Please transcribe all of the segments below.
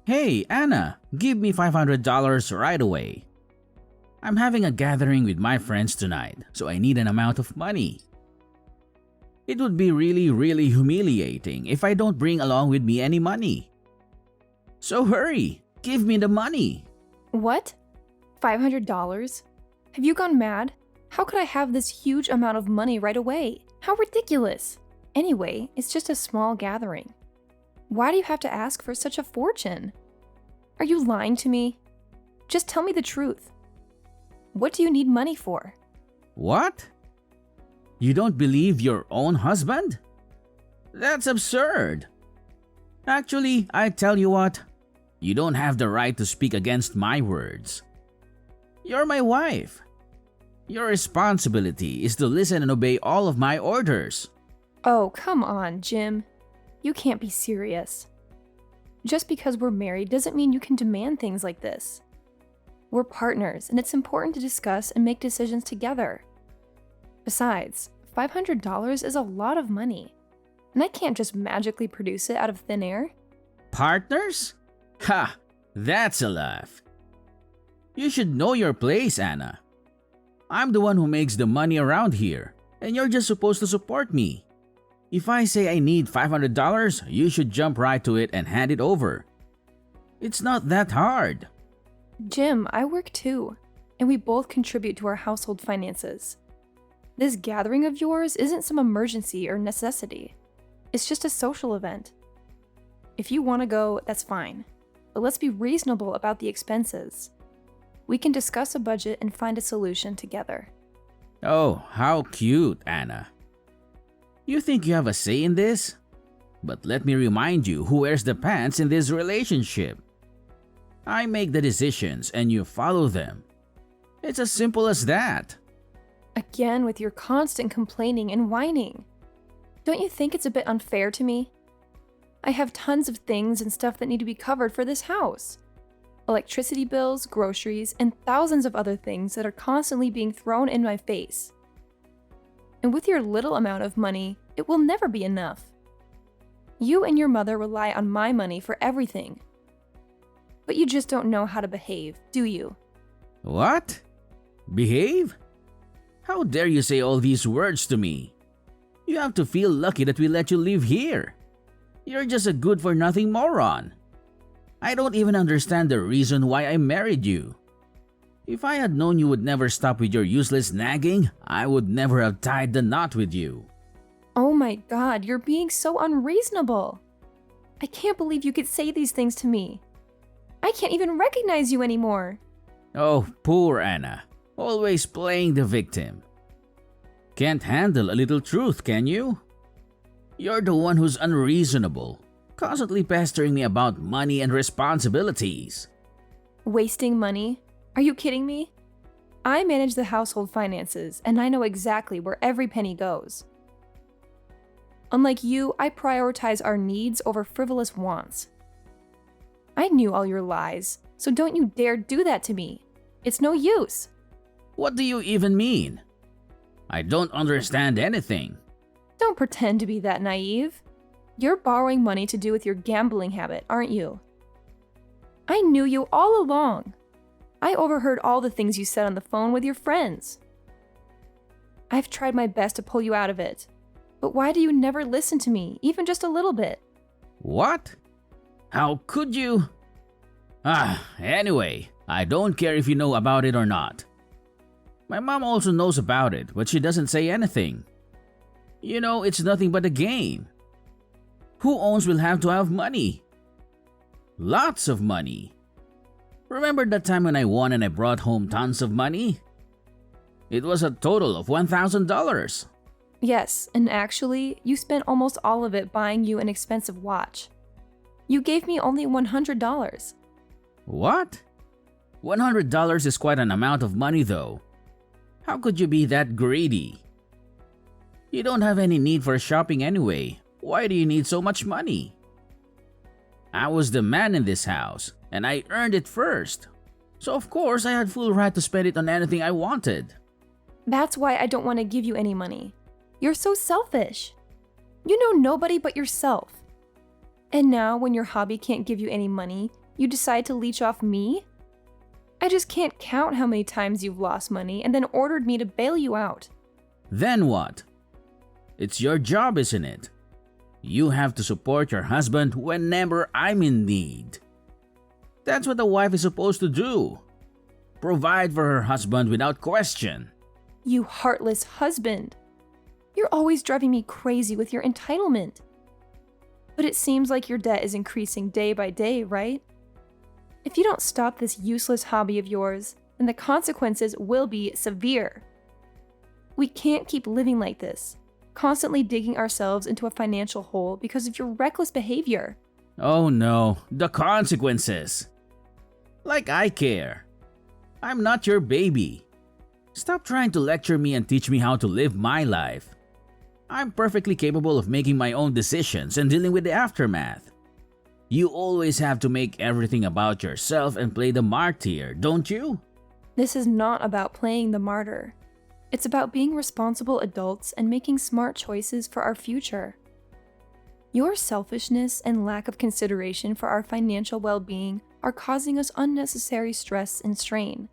Hey, Anna, give me $500 right away. I'm having a gathering with my friends tonight, so I need an amount of money. It would be really humiliating if I don't bring along with me any money. So hurry, give me the money. What? $500? Have you gone mad? How could I have this huge amount of money right away? How ridiculous! Anyway, it's just a small gathering. Why do you have to ask for such a fortune? Are you lying to me? Just tell me the truth. What do you need money for? What? You don't believe your own husband? That's absurd. Actually, I tell you what, you don't have the right to speak against my words. You're my wife. Your responsibility is to listen and obey all of my orders. Oh, come on, Jim. You can't be serious. Just because we're married doesn't mean you can demand things like this. We're partners, and it's important to discuss and make decisions together. Besides, $500 is a lot of money, and I can't just magically produce it out of thin air. Partners? Ha! That's a laugh. You should know your place, Anna. I'm the one who makes the money around here, and you're just supposed to support me. If I say I need $500, you should jump right to it and hand it over. It's not that hard. Jim, I work too, and we both contribute to our household finances. This gathering of yours isn't some emergency or necessity. It's just a social event. If you want to go, that's fine, but let's be reasonable about the expenses. We can discuss a budget and find a solution together. Oh, how cute, Anna. You think you have a say in this? But let me remind you who wears the pants in this relationship. I make the decisions and you follow them. It's as simple as that. Again with your constant complaining and whining. Don't you think it's a bit unfair to me? I have tons of things and stuff that need to be covered for this house. Electricity bills, groceries, and thousands of other things that are constantly being thrown in my face. And with your little amount of money, it will never be enough. You and your mother rely on my money for everything. But you just don't know how to behave, do you? What? Behave? How dare you say all these words to me? You have to feel lucky that we let you live here. You're just a good-for-nothing moron. I don't even understand the reason why I married you. If I had known you would never stop with your useless nagging, I would never have tied the knot with you. Oh my God, you're being so unreasonable. I can't believe you could say these things to me. I can't even recognize you anymore. Oh, poor Anna. Always playing the victim. Can't handle a little truth, can you? You're the one who's unreasonable, constantly pestering me about money and responsibilities. Wasting money? Are you kidding me? I manage the household finances, and I know exactly where every penny goes. Unlike you, I prioritize our needs over frivolous wants. I knew all your lies, so don't you dare do that to me. It's no use. What do you even mean? I don't understand anything. Don't pretend to be that naive. You're borrowing money to do with your gambling habit, aren't you? I knew you all along. I overheard all the things you said on the phone with your friends. I've tried my best to pull you out of it. But why do you never listen to me, even just a little bit? What? How could you? Anyway, I don't care if you know about it or not. My mom also knows about it, but she doesn't say anything. You know, it's nothing but a game. Who owns will have to have money. Lots of money. Remember that time when I won and I brought home tons of money? It was a total of $1,000. Yes, and actually, you spent almost all of it buying you an expensive watch. You gave me only $100. What? $100 is quite an amount of money though. How could you be that greedy? You don't have any need for shopping anyway. Why do you need so much money? I was the man in this house, and I earned it first. So of course I had full right to spend it on anything I wanted. That's why I don't want to give you any money. You're so selfish. You know nobody but yourself. And now when your hubby can't give you any money, You decide to leech off me? I just can't count how many times you've lost money and then ordered me to bail you out. Then what? It's your job, isn't it? You have to support your husband whenever I'm in need. That's what a wife is supposed to do. Provide for her husband without question. You heartless husband. You're always driving me crazy with your entitlement. But it seems like your debt is increasing day by day, right? If you don't stop this useless hobby of yours, then the consequences will be severe. We can't keep living like this, constantly digging ourselves into a financial hole because of your reckless behavior. Oh no, the consequences. Like I care. I'm not your baby. Stop trying to lecture me and teach me how to live my life. I'm perfectly capable of making my own decisions and dealing with the aftermath. You always have to make everything about yourself and play the martyr, don't you? This is not about playing the martyr. It's about being responsible adults and making smart choices for our future. Your selfishness and lack of consideration for our financial well-being are causing us unnecessary stress and strain.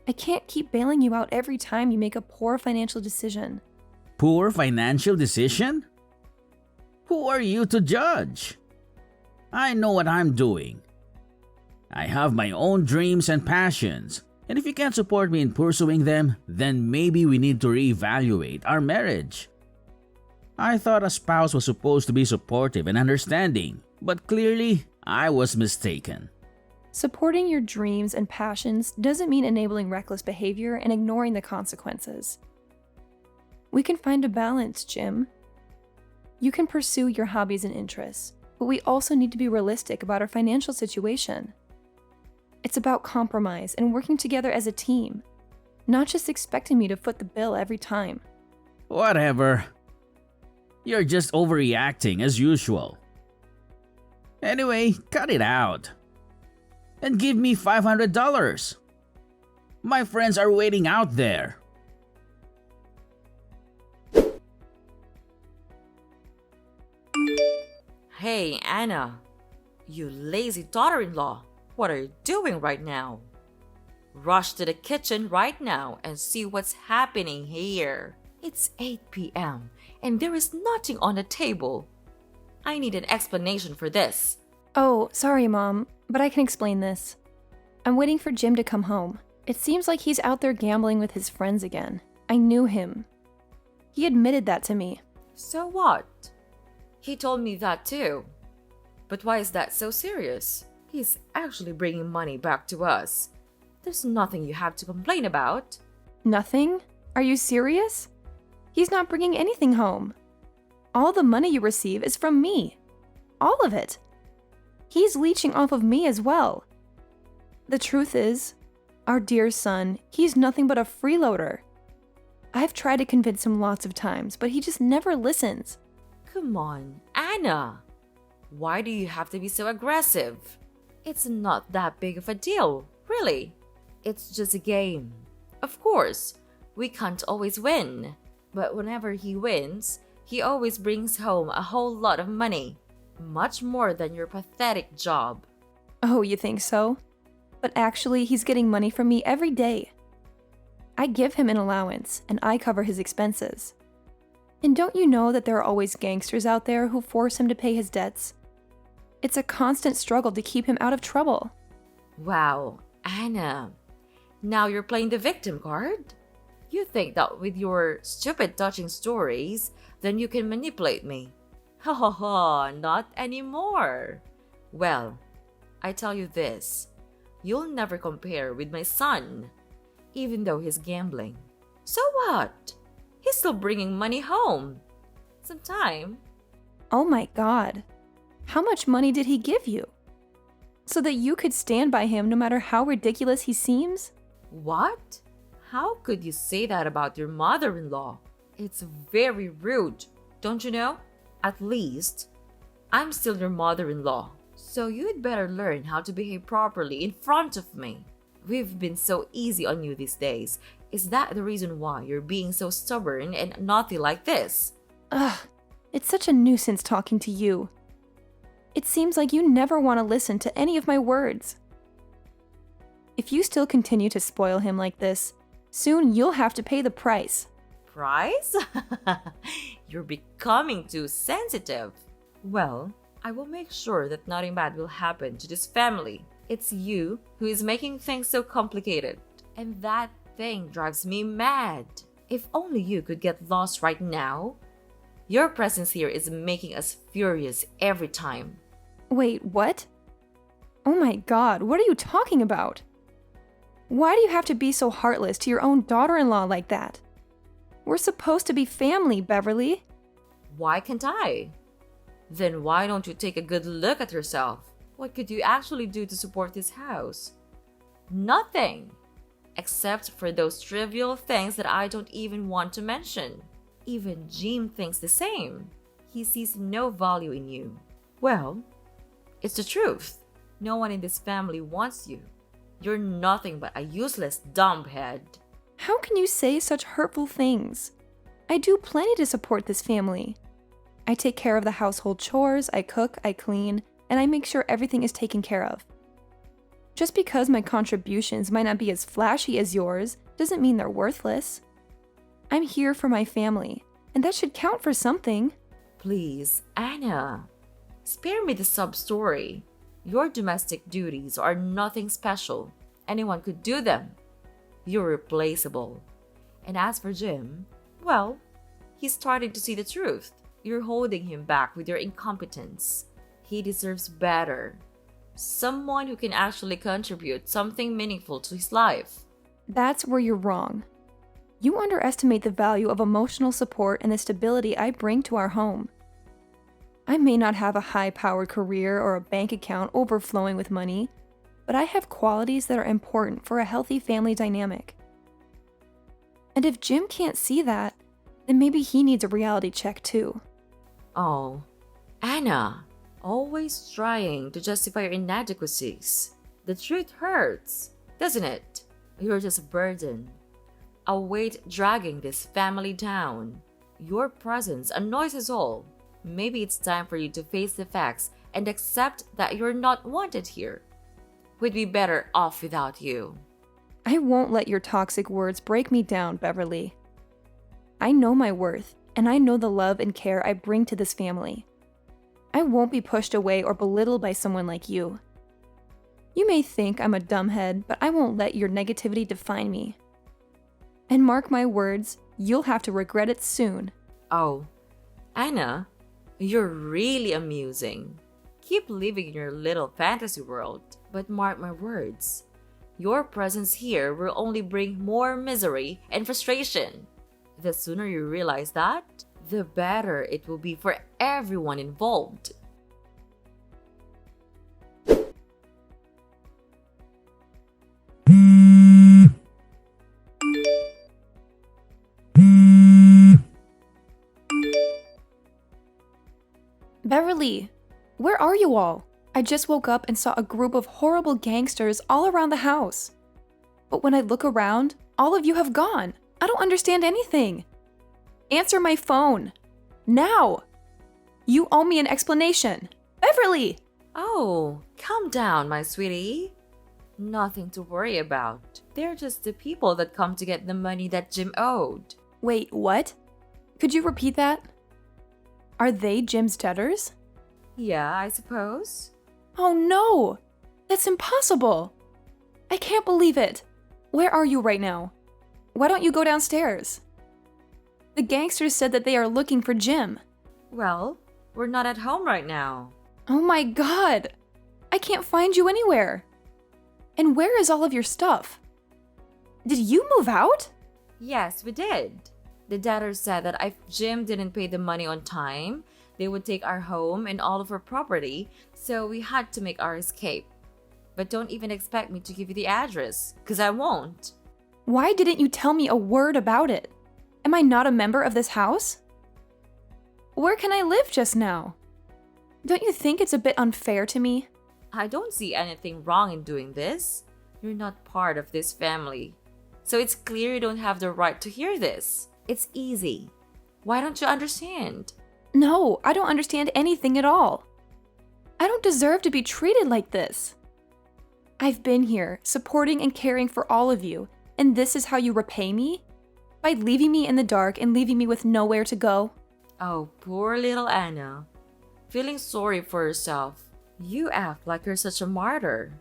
I can't keep bailing you out every time you make a poor financial decision. Poor financial decision? Who are you to judge? I know what I'm doing. I have my own dreams and passions, and if you can't support me in pursuing them, then maybe we need to reevaluate our marriage. I thought a spouse was supposed to be supportive and understanding, but clearly I was mistaken. Supporting your dreams and passions doesn't mean enabling reckless behavior and ignoring the consequences. We can find a balance, Jim. You can pursue your hobbies and interests, but we also need to be realistic about our financial situation. It's about compromise and working together as a team, not just expecting me to foot the bill every time. Whatever. You're just overreacting as usual. Anyway, cut it out. And give me $500. My friends are waiting out there. Hey, Anna. You lazy daughter-in-law. What are you doing right now? Rush to the kitchen right now and see what's happening here. It's 8 p.m. and there is nothing on the table. I need an explanation for this. Oh, sorry, Mom, but I can explain this. I'm waiting for Jim to come home. It seems like he's out there gambling with his friends again. I knew him. He admitted that to me. So what? He told me that too. But why is that so serious? He's actually bringing money back to us. There's nothing you have to complain about. Nothing? Are you serious? He's not bringing anything home. All the money you receive is from me. All of it. He's leeching off of me as well. The truth is, our dear son, he's nothing but a freeloader. I've tried to convince him lots of times, but he just never listens. Come on, Anna. Why do you have to be so aggressive? It's not that big of a deal, really. It's just a game. Of course, we can't always win. But whenever he wins, he always brings home a whole lot of money. Much more than your pathetic job. Oh, you think so? But actually, he's getting money from me every day. I give him an allowance, and I cover his expenses. And don't you know that there are always gangsters out there who force him to pay his debts? It's a constant struggle to keep him out of trouble. Wow, Anna. Now you're playing the victim card? You think that with your stupid touching stories, then you can manipulate me. Ha ha ha, not anymore. Well, I tell you this. You'll never compare with my son, even though he's gambling. So what? He's still bringing money home. Sometime. Oh my God. How much money did he give you? So that you could stand by him no matter how ridiculous he seems? What? How could you say that about your mother-in-law? It's very rude, don't you know? At least, I'm still your mother-in-law, so you'd better learn how to behave properly in front of me. We've been so easy on you these days. Is that the reason why you're being so stubborn and naughty like this? Ugh, it's such a nuisance talking to you. It seems like you never want to listen to any of my words. If you still continue to spoil him like this, soon you'll have to pay the price. Price? You're becoming too sensitive. Well, I will make sure that nothing bad will happen to this family. It's you who is making things so complicated. And that thing drives me mad. If only you could get lost right now. Your presence here is making us furious every time. Wait, what? Oh my god, what are you talking about? Why do you have to be so heartless to your own daughter-in-law like that? We're supposed to be family, Beverly. Why can't I? Then why don't you take a good look at yourself? What could you actually do to support this house? Nothing! Except for those trivial things that I don't even want to mention. Even Jim thinks the same. He sees no value in you. Well, it's the truth. No one in this family wants you. You're nothing but a useless dumbhead. How can you say such hurtful things? I do plenty to support this family. I take care of the household chores, I cook, I clean, and I make sure everything is taken care of. Just because my contributions might not be as flashy as yours doesn't mean they're worthless. I'm here for my family, and that should count for something. Please, Anna, spare me the sub-story. Your domestic duties are nothing special. Anyone could do them. You're replaceable. And as for Jim, well, he's starting to see the truth. You're holding him back with your incompetence. He deserves better. Someone who can actually contribute something meaningful to his life. That's where you're wrong. You underestimate the value of emotional support and the stability I bring to our home. I may not have a high-powered career or a bank account overflowing with money, but I have qualities that are important for a healthy family dynamic. And if Jim can't see that, then maybe he needs a reality check too. Oh, Anna, always trying to justify your inadequacies. The truth hurts, doesn't it? You're just a burden. A weight dragging this family down. Your presence annoys us all. Maybe it's time for you to face the facts and accept that you're not wanted here. We'd be better off without you. I won't let your toxic words break me down, Beverly. I know my worth, and I know the love and care I bring to this family. I won't be pushed away or belittled by someone like you. You may think I'm a dumbhead, but I won't let your negativity define me. And mark my words, you'll have to regret it soon. Oh, Anna, you're really amusing. Keep living in your little fantasy world, but mark my words. Your presence here will only bring more misery and frustration. The sooner you realize that, the better it will be for everyone involved. Beverly, where are you all? I just woke up and saw a group of horrible gangsters all around the house. But when I look around, all of you have gone. I don't understand anything. Answer my phone. Now! You owe me an explanation. Beverly! Oh, calm down, my sweetie. Nothing to worry about. They're just the people that come to get the money that Jim owed. Wait, what? Could you repeat that? Are they Jim's debtors? Yeah, I suppose. Oh no! That's impossible! I can't believe it! Where are you right now? Why don't you go downstairs? The gangsters said that they are looking for Jim. Well, we're not at home right now. Oh my god! I can't find you anywhere! And where is all of your stuff? Did you move out? Yes, we did. The debtors said that if Jim didn't pay the money on time, they would take our home and all of our property, so we had to make our escape. But don't even expect me to give you the address, because I won't. Why didn't you tell me a word about it? Am I not a member of this house? Where can I live just now? Don't you think it's a bit unfair to me? I don't see anything wrong in doing this. You're not part of this family. So it's clear you don't have the right to hear this. It's easy. Why don't you understand? No, I don't understand anything at all. I don't deserve to be treated like this. I've been here, supporting and caring for all of you, and this is how you repay me? By leaving me in the dark and leaving me with nowhere to go? Oh, poor little Anna. Feeling sorry for yourself. You act like you're such a martyr.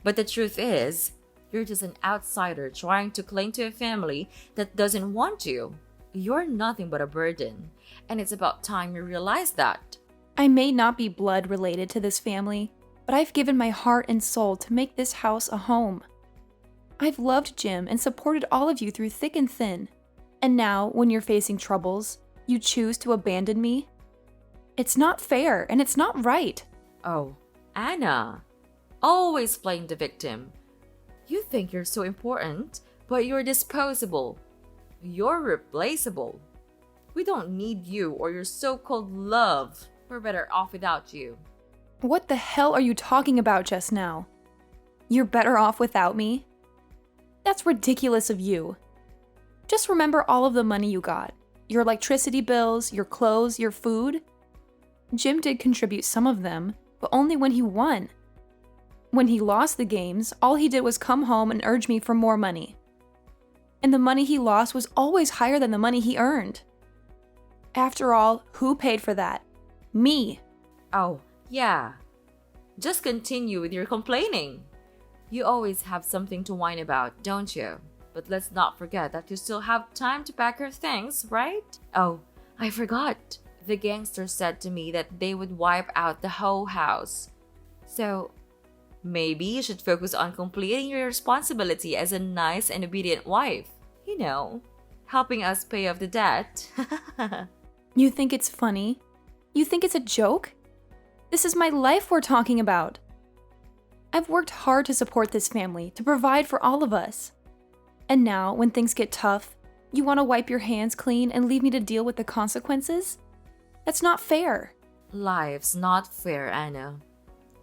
But the truth is, you're just an outsider trying to cling to a family that doesn't want you. You're nothing but a burden, and it's about time you realize that. I may not be blood related to this family, but I've given my heart and soul to make this house a home. I've loved Jim and supported all of you through thick and thin. And now, when you're facing troubles, you choose to abandon me? It's not fair, and it's not right. Oh, Anna. Always playing the victim. You think you're so important, but you're disposable. You're replaceable. We don't need you or your so-called love. We're better off without you. What the hell are you talking about just now? You're better off without me? That's ridiculous of you. Just remember all of the money you got. Your electricity bills, your clothes, your food. Jim did contribute some of them, but only when he won. When he lost the games, all he did was come home and urge me for more money. And the money he lost was always higher than the money he earned. After all, who paid for that? Me. Oh, yeah. Just continue with your complaining. You always have something to whine about, don't you? But let's not forget that you still have time to pack your things, right? Oh, I forgot. The gangster said to me that they would wipe out the whole house. So, maybe you should focus on completing your responsibility as a nice and obedient wife. You know, helping us pay off the debt. You think it's funny? You think it's a joke? This is my life we're talking about. I've worked hard to support this family, to provide for all of us. And now, when things get tough, you want to wipe your hands clean and leave me to deal with the consequences? That's not fair. Life's not fair, Anna.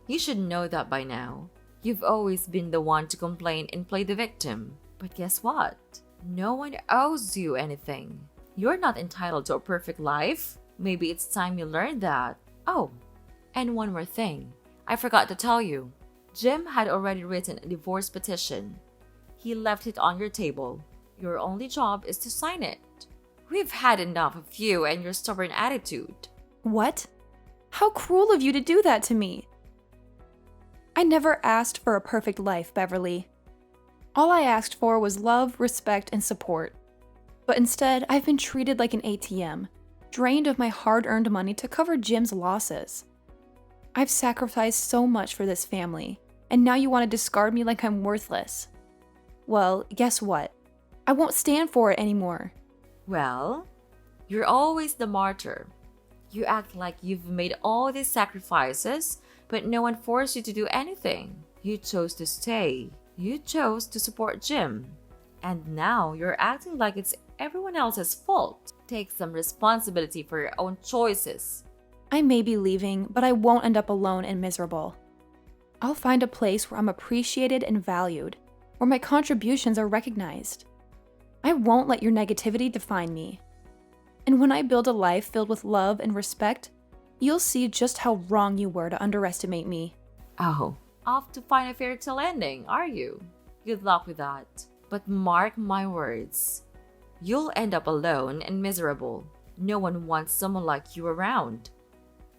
You should know that by now. You've always been the one to complain and play the victim. But guess what? No one owes you anything. You're not entitled to a perfect life. Maybe it's time you learned that. Oh, and one more thing. I forgot to tell you. Jim had already written a divorce petition. He left it on your table. Your only job is to sign it. We've had enough of you and your stubborn attitude. What? How cruel of you to do that to me. I never asked for a perfect life, Beverly. All I asked for was love, respect, and support. But instead, I've been treated like an ATM, drained of my hard-earned money to cover Jim's losses. I've sacrificed so much for this family, and now you want to discard me like I'm worthless. Well, guess what? I won't stand for it anymore. Well, you're always the martyr. You act like you've made all these sacrifices, but no one forced you to do anything. You chose to stay. You chose to support Jim. And now you're acting like it's everyone else's fault. Take some responsibility for your own choices. I may be leaving, but I won't end up alone and miserable. I'll find a place where I'm appreciated and valued, where my contributions are recognized. I won't let your negativity define me. And when I build a life filled with love and respect, you'll see just how wrong you were to underestimate me. Oh, off to find a fairy tale ending, are you? Good luck with that. But mark my words. You'll end up alone and miserable. No one wants someone like you around.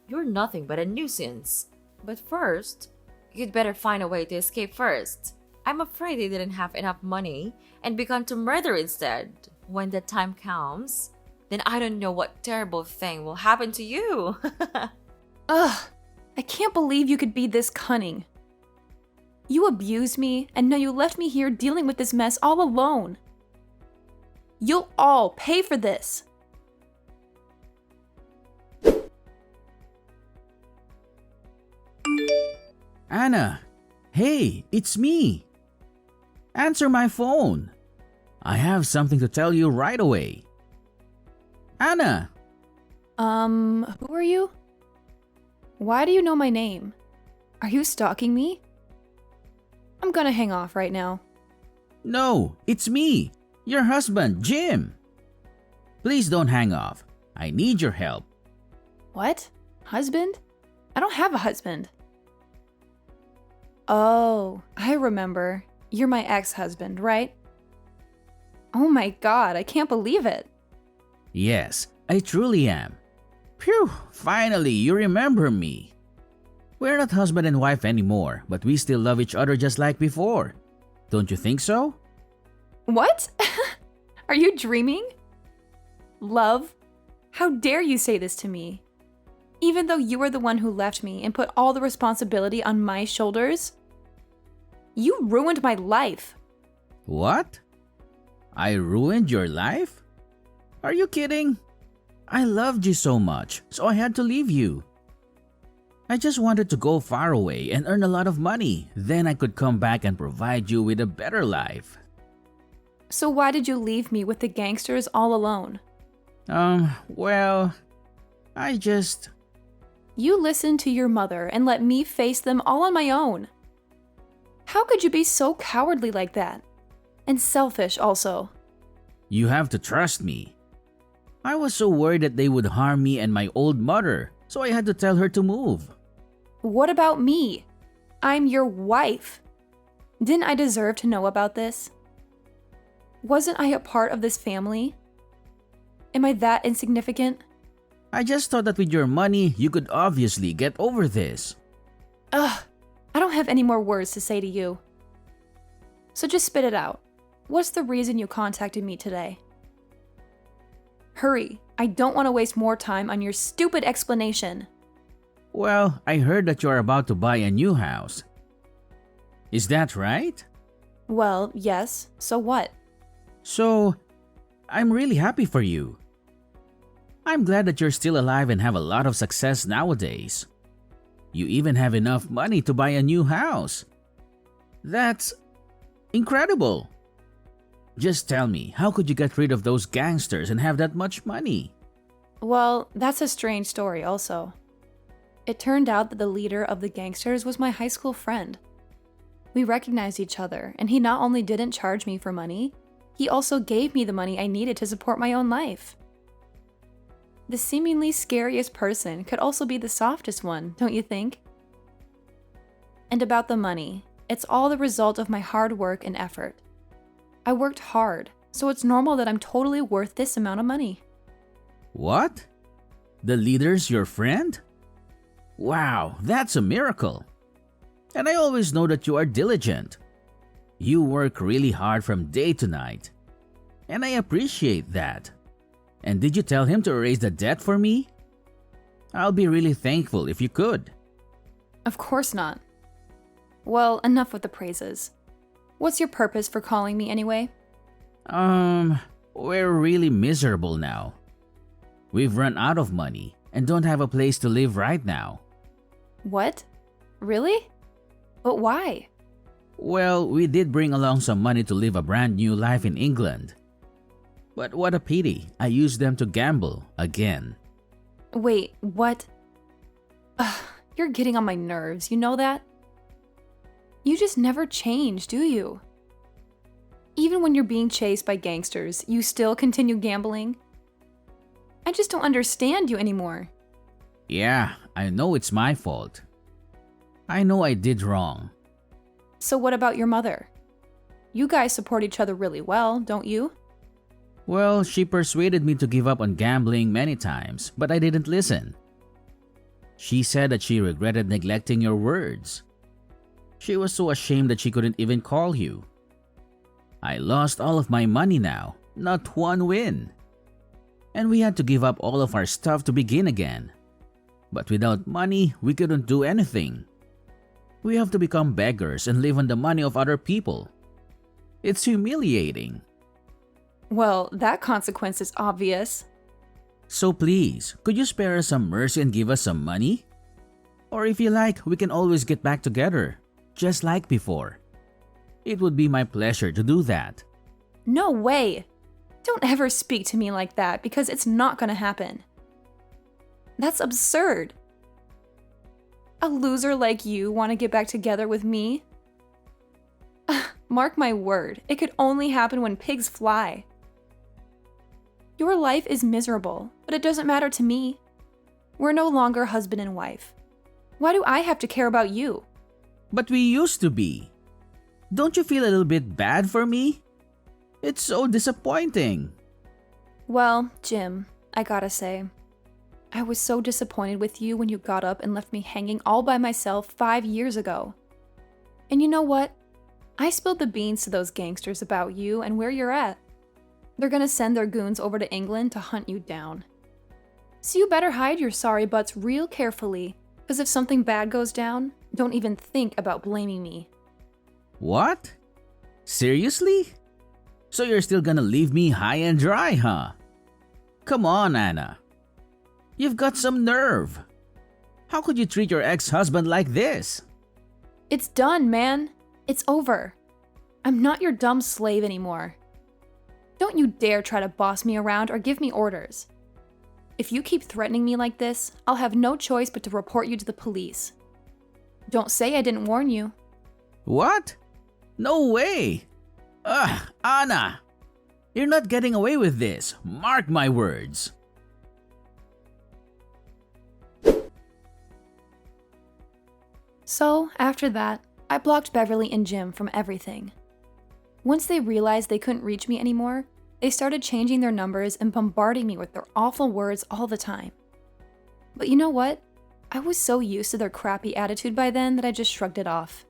You're nothing but a nuisance. But first, you'd better find a way to escape first. I'm afraid they didn't have enough money and begun to murder instead. When the time comes, then I don't know what terrible thing will happen to you. Ugh, I can't believe you could be this cunning. You abused me, and now you left me here dealing with this mess all alone. You'll all pay for this. Anna, hey, it's me. Answer my phone. I have something to tell you right away. Anna! Who are you? Why do you know my name? Are you stalking me? I'm gonna hang off right now. No, it's me, your husband, Jim. Please don't hang off. I need your help. What? Husband? I don't have a husband. Oh, I remember. You're my ex-husband, right? Oh my god, I can't believe it. Yes, I truly am. Phew, finally, you remember me. We're not husband and wife anymore, but we still love each other just like before. Don't you think so? What? Are you dreaming? Love? How dare you say this to me? Even though you were the one who left me and put all the responsibility on my shoulders? You ruined my life. What? I ruined your life? Are you kidding? I loved you so much, so I had to leave you. I just wanted to go far away and earn a lot of money. Then I could come back and provide you with a better life. So why did you leave me with the gangsters all alone? Well, You listened to your mother and let me face them all on my own. How could you be so cowardly like that? And selfish also. You have to trust me. I was so worried that they would harm me and my old mother, so I had to tell her to move. What about me? I'm your wife. Didn't I deserve to know about this? Wasn't I a part of this family? Am I that insignificant? I just thought that with your money, you could obviously get over this. Ugh, I don't have any more words to say to you. So just spit it out. What's the reason you contacted me today? Hurry, I don't want to waste more time on your stupid explanation. Well, I heard that you are about to buy a new house. Is that right? Well, yes, so what? So, I'm really happy for you. I'm glad that you're still alive and have a lot of success nowadays. You even have enough money to buy a new house. That's incredible. Just tell me, how could you get rid of those gangsters and have that much money? Well, that's a strange story also. It turned out that the leader of the gangsters was my high school friend. We recognized each other, and he not only didn't charge me for money, he also gave me the money I needed to support my own life. The seemingly scariest person could also be the softest one, don't you think? And about the money, it's all the result of my hard work and effort. I worked hard, so it's normal that I'm totally worth this amount of money. What? The leader's your friend? Wow, that's a miracle. And I always know that you are diligent. You work really hard from day to night. And I appreciate that. And did you tell him to erase the debt for me? I'll be really thankful if you could. Of course not. Well, enough with the praises. What's your purpose for calling me anyway? We're really miserable now. We've run out of money and don't have a place to live right now. What? Really? But why? Well, we did bring along some money to live a brand new life in England. But what a pity, I used them to gamble again. Wait, what? Ugh, you're getting on my nerves, you know that? You just never change, do you? Even when you're being chased by gangsters, you still continue gambling? I just don't understand you anymore. Yeah, I know it's my fault. I know I did wrong. So what about your mother? You guys support each other really well, don't you? Well, she persuaded me to give up on gambling many times, but I didn't listen. She said that she regretted neglecting your words. She was so ashamed that she couldn't even call you. I lost all of my money now, not one win. And we had to give up all of our stuff to begin again. But without money, we couldn't do anything. We have to become beggars and live on the money of other people. It's humiliating. Well, that consequence is obvious. So please, could you spare us some mercy and give us some money? Or if you like, we can always get back together, just like before. It would be my pleasure to do that. No way! Don't ever speak to me like that because it's not gonna happen. That's absurd. A loser like you want to get back together with me? Mark my word, it could only happen when pigs fly. Your life is miserable, but it doesn't matter to me. We're no longer husband and wife. Why do I have to care about you? But we used to be. Don't you feel a little bit bad for me? It's so disappointing. Well, Jim, I gotta say, I was so disappointed with you when you got up and left me hanging all by myself 5 years ago. And you know what? I spilled the beans to those gangsters about you and where you're at. They're gonna send their goons over to England to hunt you down. So you better hide your sorry butts real carefully, because if something bad goes down, don't even think about blaming me. What? Seriously? So you're still gonna leave me high and dry, huh? Come on, Anna. You've got some nerve. How could you treat your ex-husband like this? It's done, man. It's over. I'm not your dumb slave anymore. Don't you dare try to boss me around or give me orders. If you keep threatening me like this, I'll have no choice but to report you to the police. Don't say I didn't warn you. What? No way! Ugh, Anna! You're not getting away with this. Mark my words. So, after that, I blocked Beverly and Jim from everything. Once they realized they couldn't reach me anymore, they started changing their numbers and bombarding me with their awful words all the time. But you know what? I was so used to their crappy attitude by then that I just shrugged it off.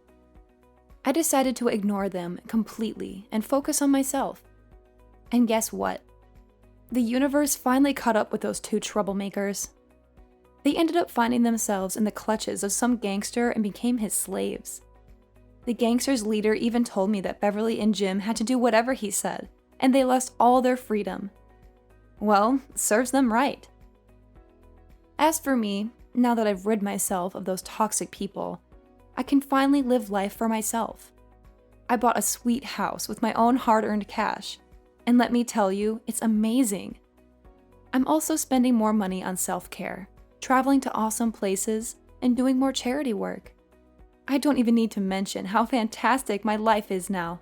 I decided to ignore them completely and focus on myself. And guess what? The universe finally caught up with those two troublemakers. They ended up finding themselves in the clutches of some gangster and became his slaves. The gangster's leader even told me that Beverly and Jim had to do whatever he said, and they lost all their freedom. Well, serves them right. As for me, now that I've rid myself of those toxic people, I can finally live life for myself. I bought a sweet house with my own hard-earned cash, and let me tell you, it's amazing. I'm also spending more money on self-care, traveling to awesome places, and doing more charity work. I don't even need to mention how fantastic my life is now.